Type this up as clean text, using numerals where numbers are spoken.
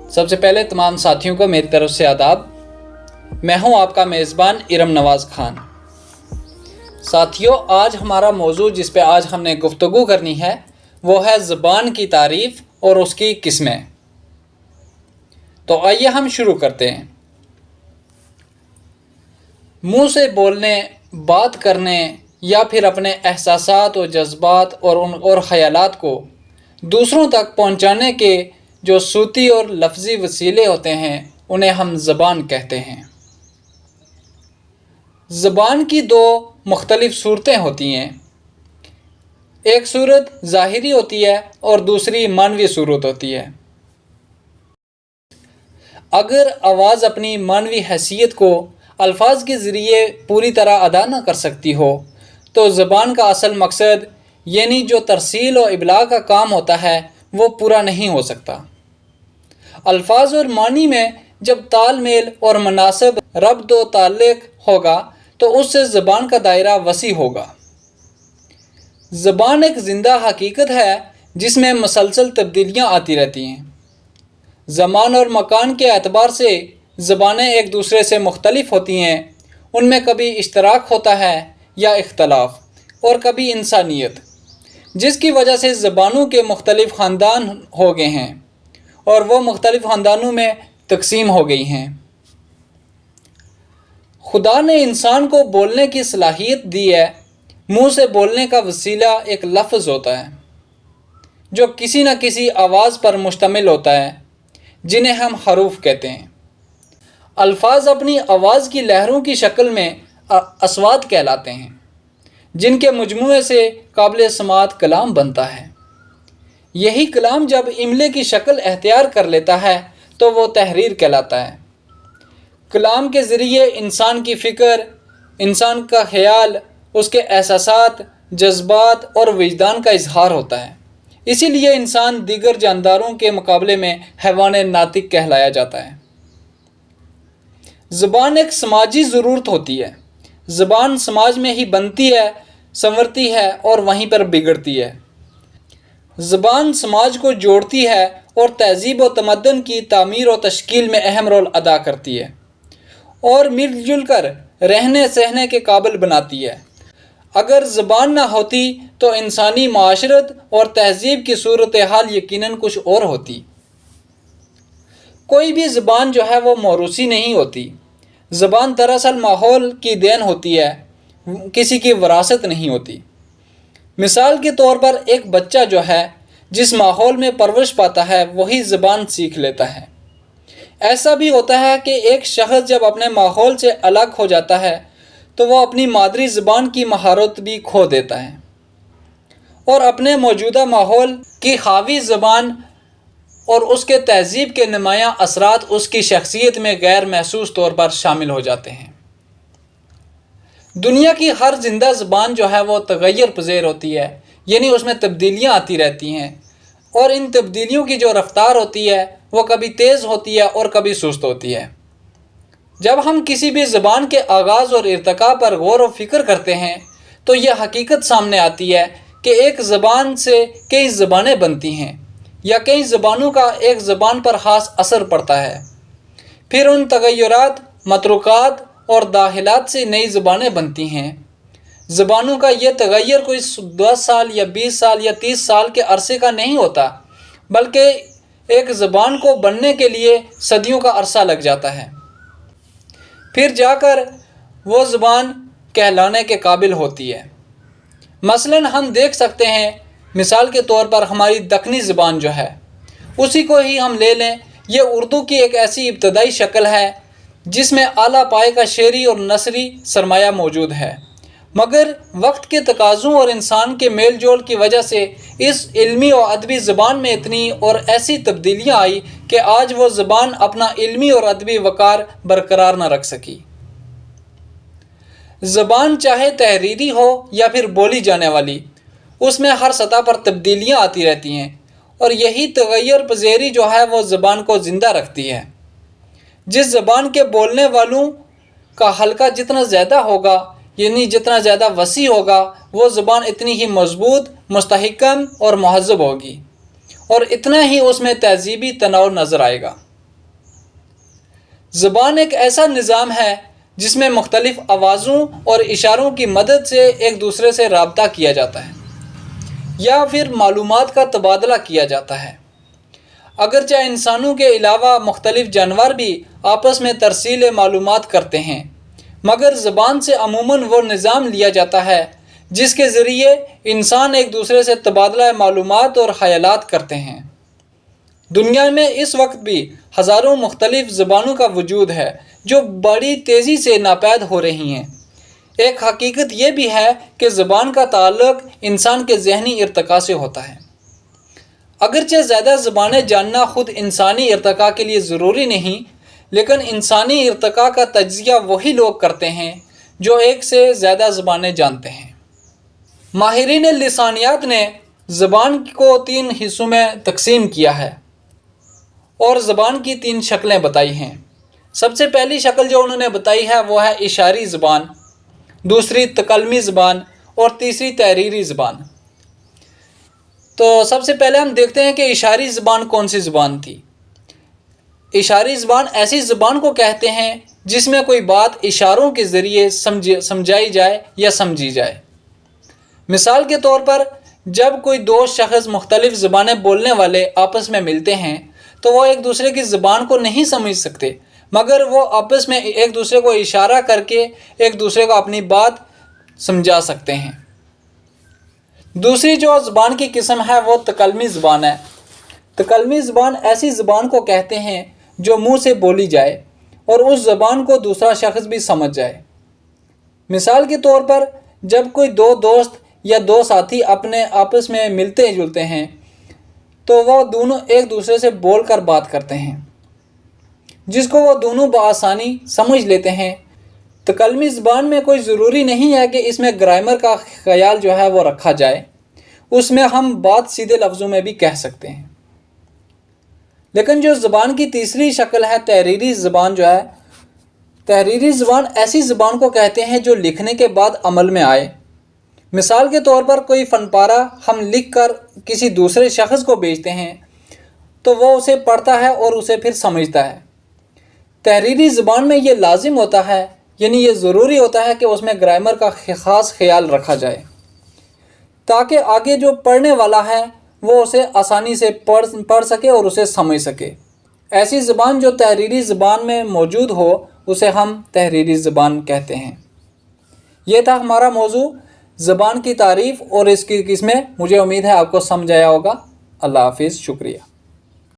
سب سے پہلے تمام ساتھیوں کو میری طرف سے آداب۔ میں ہوں آپ کا میزبان ارم نواز خان۔ ساتھیوں، آج ہمارا موضوع جس پہ آج ہم نے گفتگو کرنی ہے وہ ہے زبان کی تعریف اور اس کی قسمیں۔ تو آئیے ہم شروع کرتے ہیں۔ منہ سے بولنے، بات کرنے یا پھر اپنے احساسات و جذبات اور خیالات کو دوسروں تک پہنچانے کے جو صوتی اور لفظی وسیلے ہوتے ہیں انہیں ہم زبان کہتے ہیں۔ زبان کی دو مختلف صورتیں ہوتی ہیں، ایک صورت ظاہری ہوتی ہے اور دوسری معنوی صورت ہوتی ہے۔ اگر آواز اپنی معنوی حیثیت کو الفاظ کے ذریعے پوری طرح ادا نہ کر سکتی ہو تو زبان کا اصل مقصد یعنی جو ترسیل و ابلاغ کا کام ہوتا ہے وہ پورا نہیں ہو سکتا۔ الفاظ اور معنی میں جب تال میل اور مناسب ربط و تعلق ہوگا تو اس سے زبان کا دائرہ وسیع ہوگا۔ زبان ایک زندہ حقیقت ہے جس میں مسلسل تبدیلیاں آتی رہتی ہیں۔ زمان اور مکان کے اعتبار سے زبانیں ایک دوسرے سے مختلف ہوتی ہیں، ان میں کبھی اشتراک ہوتا ہے یا اختلاف، اور کبھی انسانیت، جس کی وجہ سے زبانوں کے مختلف خاندان ہو گئے ہیں اور وہ مختلف خاندانوں میں تقسیم ہو گئی ہیں۔ خدا نے انسان کو بولنے کی صلاحیت دی ہے۔ منہ سے بولنے کا وسیلہ ایک لفظ ہوتا ہے جو کسی نہ کسی آواز پر مشتمل ہوتا ہے، جنہیں ہم حروف کہتے ہیں۔ الفاظ اپنی آواز کی لہروں کی شکل میں اصوات کہلاتے ہیں، جن کے مجموعے سے قابل سماعت کلام بنتا ہے۔ یہی کلام جب املے کی شکل اختیار کر لیتا ہے تو وہ تحریر کہلاتا ہے۔ کلام کے ذریعے انسان کی فکر، انسان کا خیال، اس کے احساسات، جذبات اور وجدان کا اظہار ہوتا ہے۔ اسی لیے انسان دیگر جانداروں کے مقابلے میں حیوان ناطق کہلایا جاتا ہے۔ زبان ایک سماجی ضرورت ہوتی ہے۔ زبان سماج میں ہی بنتی ہے، سنورتی ہے اور وہیں پر بگڑتی ہے۔ زبان سماج کو جوڑتی ہے اور تہذیب و تمدن کی تعمیر و تشکیل میں اہم رول ادا کرتی ہے اور مل جل کر رہنے سہنے کے قابل بناتی ہے۔ اگر زبان نہ ہوتی تو انسانی معاشرت اور تہذیب کی صورتحال یقیناً کچھ اور ہوتی۔ کوئی بھی زبان جو ہے وہ موروثی نہیں ہوتی۔ زبان دراصل ماحول کی دین ہوتی ہے، کسی کی وراثت نہیں ہوتی۔ مثال کے طور پر ایک بچہ جو ہے جس ماحول میں پرورش پاتا ہے وہی زبان سیکھ لیتا ہے۔ ایسا بھی ہوتا ہے کہ ایک شخص جب اپنے ماحول سے الگ ہو جاتا ہے تو وہ اپنی مادری زبان کی مہارت بھی کھو دیتا ہے اور اپنے موجودہ ماحول کی خاوی زبان اور اس کے تہذیب کے نمایاں اثرات اس کی شخصیت میں غیر محسوس طور پر شامل ہو جاتے ہیں۔ دنیا کی ہر زندہ زبان جو ہے وہ تغیر پذیر ہوتی ہے، یعنی اس میں تبدیلیاں آتی رہتی ہیں، اور ان تبدیلیوں کی جو رفتار ہوتی ہے وہ کبھی تیز ہوتی ہے اور کبھی سست ہوتی ہے۔ جب ہم کسی بھی زبان کے آغاز اور ارتقاء پر غور و فکر کرتے ہیں تو یہ حقیقت سامنے آتی ہے کہ ایک زبان سے کئی زبانیں بنتی ہیں یا کئی زبانوں کا ایک زبان پر خاص اثر پڑتا ہے، پھر ان تغیرات، متروکات اور داخلات سے نئی زبانیں بنتی ہیں۔ زبانوں کا یہ تغیر کوئی 10 سال یا 20 سال یا 30 سال کے عرصے کا نہیں ہوتا، بلکہ ایک زبان کو بننے کے لیے صدیوں کا عرصہ لگ جاتا ہے، پھر جا کر وہ زبان کہلانے کے قابل ہوتی ہے۔ مثلاً ہم دیکھ سکتے ہیں، مثال کے طور پر ہماری دکنی زبان جو ہے اسی کو ہی ہم لے لیں، یہ اردو کی ایک ایسی ابتدائی شکل ہے جس میں اعلیٰ پائے کا شعری اور نثری سرمایہ موجود ہے، مگر وقت کے تقاضوں اور انسان کے میل جول کی وجہ سے اس علمی و ادبی زبان میں اتنی اور ایسی تبدیلیاں آئی کہ آج وہ زبان اپنا علمی اور ادبی وقار برقرار نہ رکھ سکی۔ زبان چاہے تحریری ہو یا پھر بولی جانے والی، اس میں ہر سطح پر تبدیلیاں آتی رہتی ہیں، اور یہی تغیر پذیری جو ہے وہ زبان کو زندہ رکھتی ہے۔ جس زبان کے بولنے والوں کا حلقہ جتنا زیادہ ہوگا، یعنی جتنا زیادہ وسیع ہوگا، وہ زبان اتنی ہی مضبوط، مستحکم اور مہذب ہوگی، اور اتنا ہی اس میں تہذیبی تنوع نظر آئے گا۔ زبان ایک ایسا نظام ہے جس میں مختلف آوازوں اور اشاروں کی مدد سے ایک دوسرے سے رابطہ کیا جاتا ہے یا پھر معلومات کا تبادلہ کیا جاتا ہے۔ اگرچہ انسانوں کے علاوہ مختلف جانور بھی آپس میں ترسیل معلومات کرتے ہیں، مگر زبان سے عموماً وہ نظام لیا جاتا ہے جس کے ذریعے انسان ایک دوسرے سے تبادلہ معلومات اور خیالات کرتے ہیں۔ دنیا میں اس وقت بھی ہزاروں مختلف زبانوں کا وجود ہے جو بڑی تیزی سے ناپید ہو رہی ہیں۔ ایک حقیقت یہ بھی ہے کہ زبان کا تعلق انسان کے ذہنی ارتقاء سے ہوتا ہے۔ اگرچہ زیادہ زبانیں جاننا خود انسانی ارتقاء کے لیے ضروری نہیں، لیکن انسانی ارتقاء کا تجزیہ وہی لوگ کرتے ہیں جو ایک سے زیادہ زبانیں جانتے ہیں۔ ماہرین لسانیات نے زبان کو 3 حصوں میں تقسیم کیا ہے اور زبان کی 3 شکلیں بتائی ہیں۔ سب سے پہلی شکل جو انہوں نے بتائی ہے وہ ہے اشاری زبان، دوسری تکلمی زبان اور تیسری تحریری زبان۔ تو سب سے پہلے ہم دیکھتے ہیں کہ اشاری زبان کون سی زبان تھی۔ اشاری زبان ایسی زبان کو کہتے ہیں جس میں کوئی بات اشاروں کے ذریعے سمجھائی جائے یا سمجھی جائے۔ مثال کے طور پر جب کوئی 2 شخص مختلف زبانیں بولنے والے آپس میں ملتے ہیں تو وہ ایک دوسرے کی زبان کو نہیں سمجھ سکتے، مگر وہ آپس میں ایک دوسرے کو اشارہ کر کے ایک دوسرے کو اپنی بات سمجھا سکتے ہیں۔ دوسری جو زبان کی قسم ہے وہ تکلمی زبان ہے۔ تکلمی زبان ایسی زبان کو کہتے ہیں جو منہ سے بولی جائے اور اس زبان کو دوسرا شخص بھی سمجھ جائے۔ مثال کے طور پر جب کوئی 2 دوست یا 2 ساتھی اپنے آپس میں ملتے جلتے ہیں تو وہ دونوں ایک دوسرے سے بول کر بات کرتے ہیں جس کو وہ دونوں بآسانی سمجھ لیتے ہیں۔ تکلمی زبان میں کوئی ضروری نہیں ہے کہ اس میں گرامر کا خیال جو ہے وہ رکھا جائے، اس میں ہم بات سیدھے لفظوں میں بھی کہہ سکتے ہیں۔ لیکن جو زبان کی تیسری شکل ہے تحریری زبان جو ہے، تحریری زبان ایسی زبان کو کہتے ہیں جو لکھنے کے بعد عمل میں آئے۔ مثال کے طور پر کوئی فن پارہ ہم لکھ کر کسی دوسرے شخص کو بھیجتے ہیں تو وہ اسے پڑھتا ہے اور اسے پھر سمجھتا ہے۔ تحریری زبان میں یہ لازم ہوتا ہے، یعنی یہ ضروری ہوتا ہے کہ اس میں گرامر کا خاص خیال رکھا جائے تاکہ آگے جو پڑھنے والا ہے وہ اسے آسانی سے پڑھ سکے اور اسے سمجھ سکے۔ ایسی زبان جو تحریری زبان میں موجود ہو اسے ہم تحریری زبان کہتے ہیں۔ یہ تھا ہمارا موضوع زبان کی تعریف اور اس کی قسمیں۔ مجھے امید ہے آپ کو سمجھ آیا ہوگا۔ اللہ حافظ، شکریہ۔